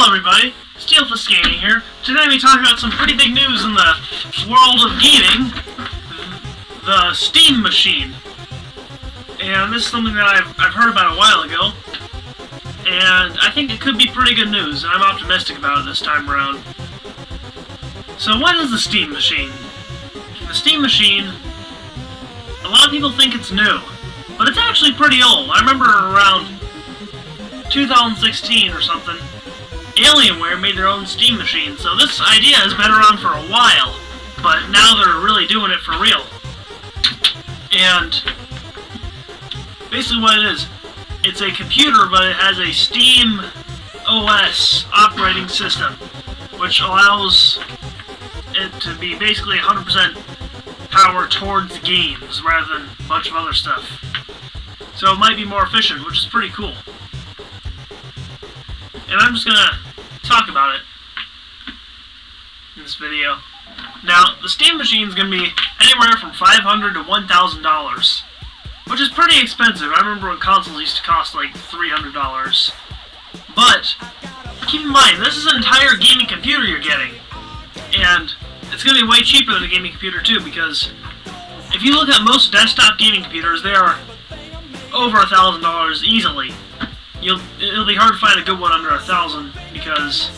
Hello everybody, Steelfist Gaming here. Today we talk about some pretty big news in the world of gaming, the Steam Machine. And this is something that I've heard about a while ago, and I think it could be pretty good news, and I'm optimistic about it this time around. So what is the Steam Machine? The Steam Machine, a lot of people think it's new, but it's actually pretty old. I remember around 2016 or something, Alienware made their own Steam Machine, so this idea has been around for a while, but now they're really doing it for real. And basically what it is, it's a computer, but it has a Steam OS operating system, which allows it to be basically 100% power towards games rather than a bunch of other stuff. So it might be more efficient, which is pretty cool. And I'm just gonna talk about it in this video. Now, the Steam Machine is gonna be anywhere from $500 to $1,000, which is pretty expensive. I remember when consoles used to cost like $300. But keep in mind, this is an entire gaming computer you're getting, and it's gonna be way cheaper than a gaming computer too, because if you look at most desktop gaming computers, they are over $1,000 easily. It'll be hard to find a good one under $1,000 because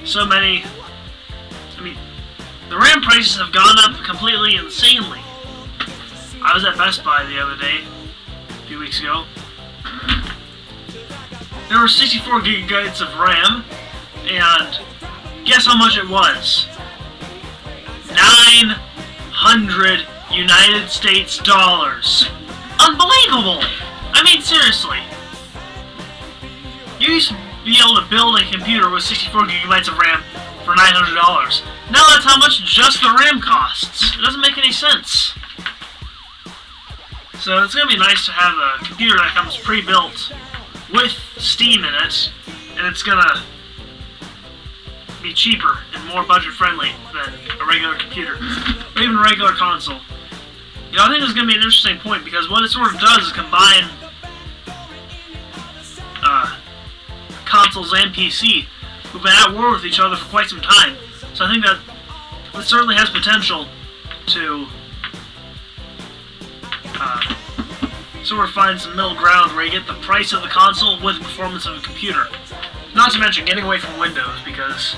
so many. I mean, the RAM prices have gone up completely insanely. I was at Best Buy the other day, a few weeks ago. There were 64 gigabytes of RAM, and guess how much it was? 900 United States dollars. Unbelievable! I mean, seriously. You used to be able to build a computer with 64 gigabytes of RAM for $900. Now that's how much just the RAM costs. It doesn't make any sense. So it's going to be nice to have a computer that comes pre-built with Steam in it, and it's going to be cheaper and more budget-friendly than a regular computer, or even a regular console. You know, I think this is going to be an interesting point, because what it sort of does is combine consoles and PC, who've been at war with each other for quite some time. So I think that it certainly has potential to sort of find some middle ground where you get the price of the console with the performance of a computer. Not to mention getting away from Windows, because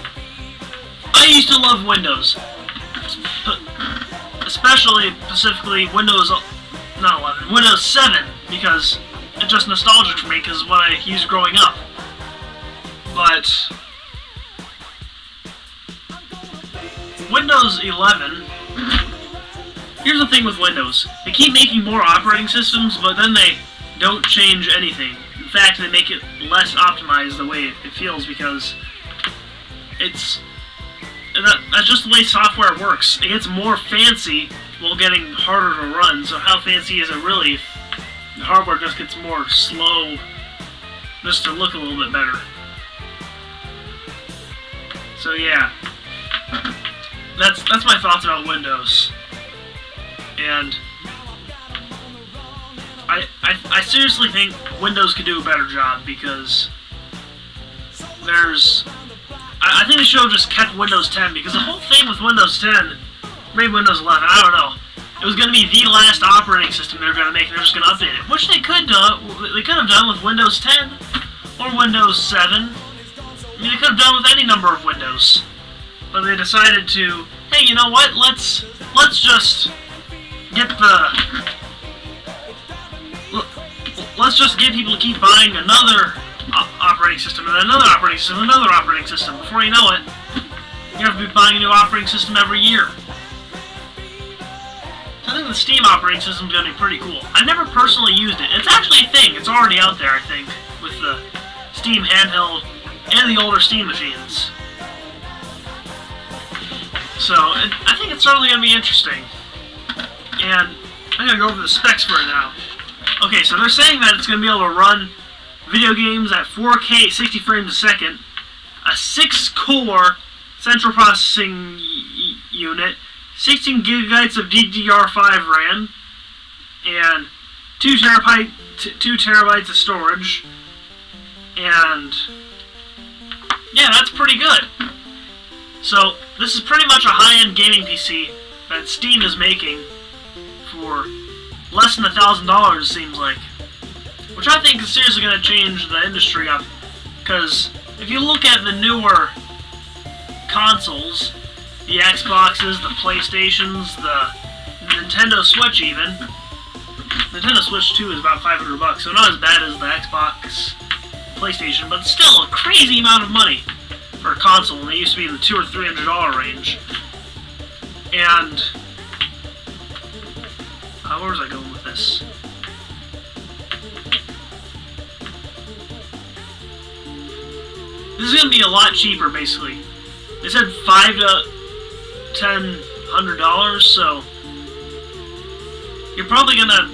I used to love Windows. Specifically Windows 7, because it's just nostalgic for me, because it's what I used growing up. But Windows 11, here's the thing with Windows. They keep making more operating systems, but then they don't change anything. In fact, they make it less optimized the way it feels, because that's just the way software works. It gets more fancy while getting harder to run, so how fancy is it really if the hardware just gets more slow just to look a little bit better? So yeah, that's my thoughts about Windows, and I seriously think Windows could do a better job, because I think they should have just kept Windows 10, because the whole thing with Windows 10, maybe Windows 11, I don't know, it was going to be the last operating system they were going to make, and they're just going to update it, which they could have done with Windows 10 or Windows 7. I mean, they could have done with any number of Windows, but they decided to, hey, you know what? Let's just get people to keep buying another operating system and another operating system and another operating system. Before you know it, you have to be buying a new operating system every year. So I think the Steam operating system is going to be pretty cool. I never personally used it. It's actually a thing. It's already out there, I think, with the Steam handheld and the older Steam machines. So, I think it's certainly going to be interesting. And I'm going to go over the specs for it now. Okay, so they're saying that it's going to be able to run video games at 4K 60 frames a second, a 6-core central processing unit, 16 gigabytes of DDR5 RAM, and 2 terabytes of storage, and Yeah, that's pretty good. So, this is pretty much a high-end gaming PC that Steam is making for less than $1,000, it seems like. Which I think is seriously going to change the industry up. Because if you look at the newer consoles, the Xboxes, the PlayStations, the Nintendo Switch even, Nintendo Switch 2 is about $500, so not as bad as the Xbox, PlayStation, but still a crazy amount of money for a console, and it used to be in the $200 or $300 range. And where was I going with this? This is going to be a lot cheaper, basically. They said $500 to $1,000, so you're probably gonna.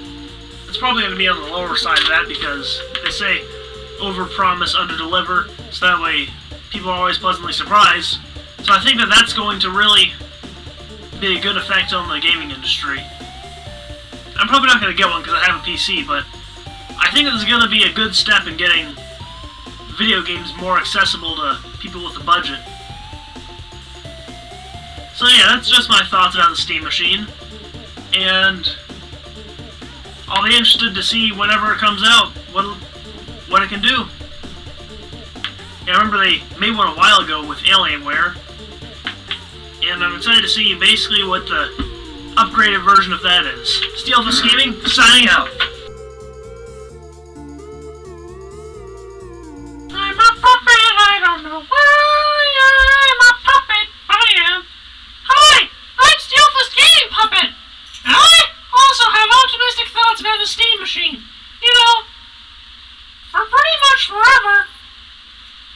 It's probably gonna be on the lower side of that because they say over-promise, under-deliver, so that way people are always pleasantly surprised. So I think that that's going to really be a good effect on the gaming industry. I'm probably not going to get one because I have a PC, but I think this is going to be a good step in getting video games more accessible to people with a budget. So yeah, that's just my thoughts about the Steam Machine, and I'll be interested to see whenever it comes out what it can do. Yeah, I remember they made one a while ago with Alienware, and I'm excited to see basically what the upgraded version of that is. Steelfist Gaming, signing out. I'm a puppet, I don't know why I'm a puppet, I am. Hi, I'm Steelfist Gaming Puppet, and I also have optimistic thoughts about the Steam Machine. You know, for pretty much forever,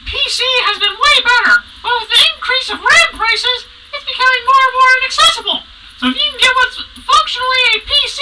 PC has been way better, but with the increase of RAM prices, it's becoming more and more inaccessible. So if you can get what's functionally a PC